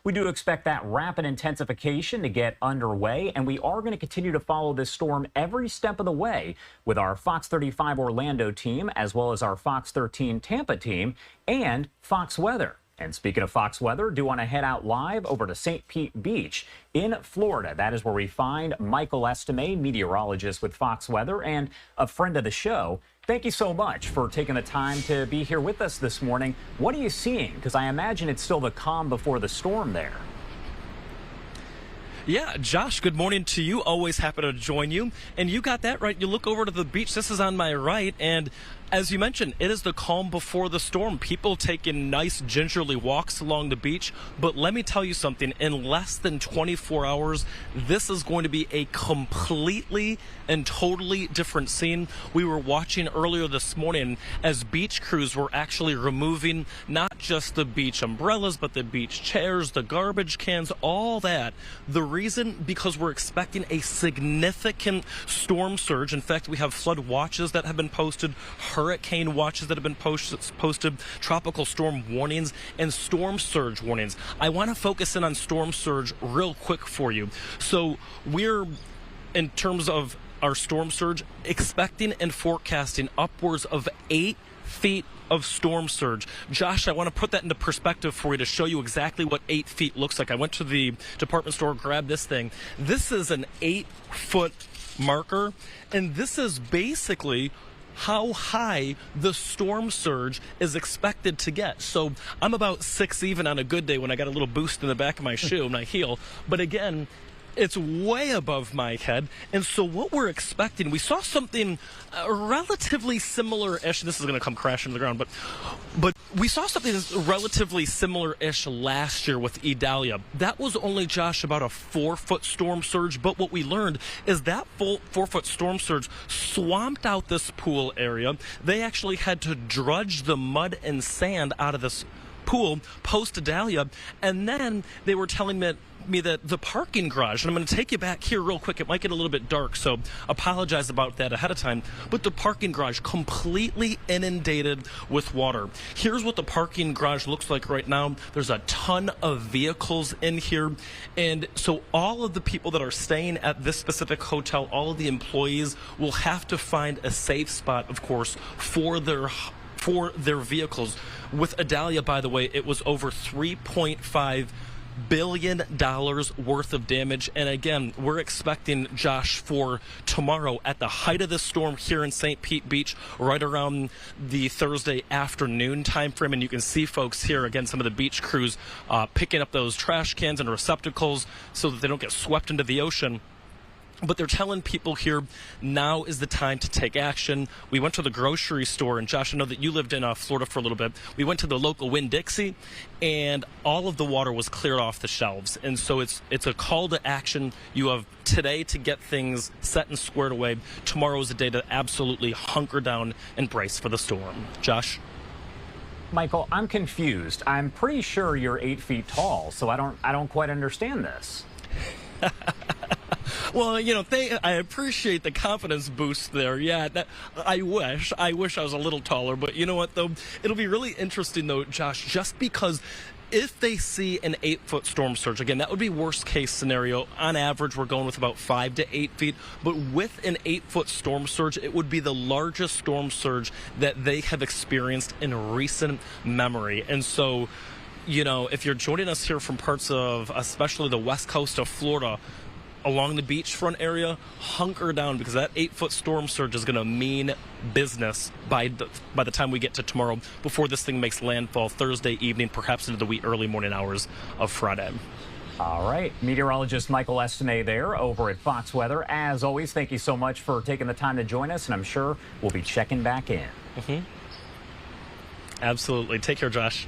We do expect that rapid intensification to get underway, and we are going to continue to follow this storm every step of the way with our Fox 35 Orlando team, as well as our Fox 13 Tampa team and Fox Weather. And speaking of Fox Weather, do want to head out live over to St. Pete Beach in Florida. That is where we find Michael Estime, meteorologist with Fox Weather and a friend of the show. Thank you so much for taking the time to be here with us this morning. What are you seeing? Because I imagine it's still the calm before the storm there. Yeah, Josh, good morning to you. Always happy to join you. And you got that right. You look over to the beach. This is on my right. And as you mentioned, it is the calm before the storm. People taking nice gingerly walks along the beach. But let me tell you something. In less than 24 hours, this is going to be a completely and totally different scene. We were watching earlier this morning as beach crews were actually removing not just the beach umbrellas, but the beach chairs, the garbage cans, all that. The reason, because we're expecting a significant storm surge. In fact, we have flood watches that have been posted, hurricane watches that have been posted, tropical storm warnings, and storm surge warnings. I want to focus in on storm surge real quick for you. So we're, in terms of our storm surge, expecting and forecasting upwards of 8 feet of storm surge. Josh, I want to put that into perspective for you to show you exactly what 8 feet looks like. I went to the department store, grabbed this thing. This is an 8-foot marker, and this is basically how high the storm surge is expected to get. So I'm about 6 even on a good day when I got a little boost in the back of my shoe, my heel. But again, it's way above my head. And so what we're expecting, we saw something relatively similar-ish. This is going to come crashing to the ground, but we saw something relatively similar-ish last year with Dalia. That was only, Josh, about a 4-foot storm surge. But what we learned is that full 4-foot storm surge swamped out this pool area. They actually had to drudge the mud and sand out of this pool post Dalia, and then they were telling me that the parking garage, and I'm going to take you back here real quick, it might get a little bit dark, so apologize about that ahead of time, but the parking garage completely inundated with water. Here's what the parking garage looks like right now. There's a ton of vehicles in here, and so all of the people that are staying at this specific hotel, all of the employees will have to find a safe spot, of course, for their vehicles. With Dalia, by the way, it was over $3.5 billion worth of damage. And again, we're expecting, Josh, for tomorrow at the height of the storm here in St. Pete Beach, right around the Thursday afternoon time frame. And you can see folks here, again, some of the beach crews picking up those trash cans and receptacles so that they don't get swept into the ocean. But they're telling people here, now is the time to take action. We went to the grocery store, and Josh, I know that you lived in Florida for a little bit. We went to the local Winn-Dixie, and all of the water was cleared off the shelves. And so it's a call to action. You have today to get things set and squared away. Tomorrow is a day to absolutely hunker down and brace for the storm. Josh? Michael, I'm confused. I'm pretty sure you're 8 feet tall, so I don't quite understand this. Well, you know, I appreciate the confidence boost there. Yeah, I wish I was a little taller. But you know what, though? It'll be really interesting, though, Josh, just because if they see an 8-foot storm surge, again, that would be worst case scenario. On average, we're going with about 5 to 8 feet. But with an 8-foot storm surge, it would be the largest storm surge that they have experienced in recent memory. And so, you know, if you're joining us here from parts of, especially the west coast of Florida, along the beachfront area, hunker down, because that 8-foot storm surge is going to mean business by the time we get to tomorrow, before this thing makes landfall Thursday evening, perhaps into the wee early morning hours of Friday. All right. Meteorologist Michael Estime there over at Fox Weather. As always, thank you so much for taking the time to join us, and I'm sure we'll be checking back in. Absolutely. Take care, Josh.